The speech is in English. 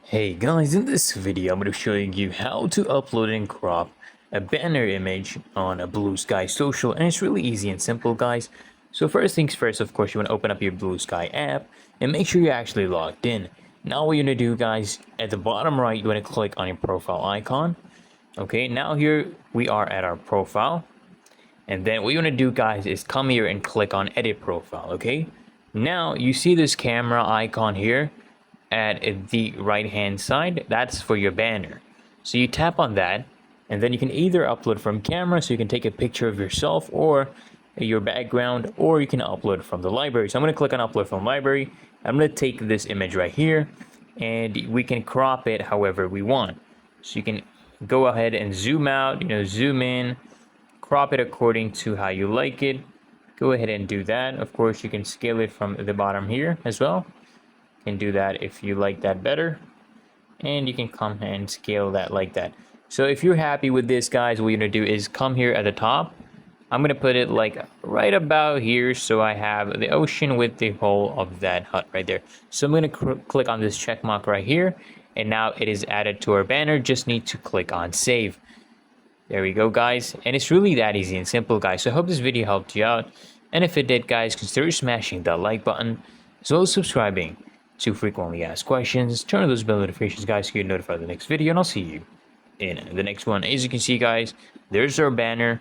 Hey guys, in this video I'm going to be showing you how to upload and crop a banner image on a Bluesky social, and it's really easy and simple, guys. So first things first, of course, you want to open up your Bluesky app and make sure you're actually logged in. Now what you're going to do, guys, at the bottom right, you want to click on your profile icon. Okay, now here we are at our profile, and then what you want to do, guys, is come here and click on edit profile. Okay, now you see this camera icon here at the right hand side. That's for your banner. So you tap on that, and then you can either upload from camera, so you can take a picture of yourself or your background, or you can upload from the library. So I'm going to click on upload from library. I'm going to take this image right here, and we can crop it however we want. So you can go ahead and zoom out, zoom in, crop it according to how you like it. Go ahead and do that. Of course, you can scale it from the bottom here as well. Can do that if you like that better, and you can come and scale that like that. So if you're happy with this, guys, what you're gonna do is come here at the top. I'm gonna put it like right about here, so I have the ocean with the whole of that hut right there. So I'm gonna click on this check mark right here, and now it is added to our banner. Just need to click on save. There we go, guys, and it's really that easy and simple, guys. So I hope this video helped you out, and if it did, guys, consider smashing that like button as well as subscribing to frequently asked questions. Turn on those bell notifications, guys, so you get notified of the next video, and I'll see you in the next one. As you can see, guys, there's our banner.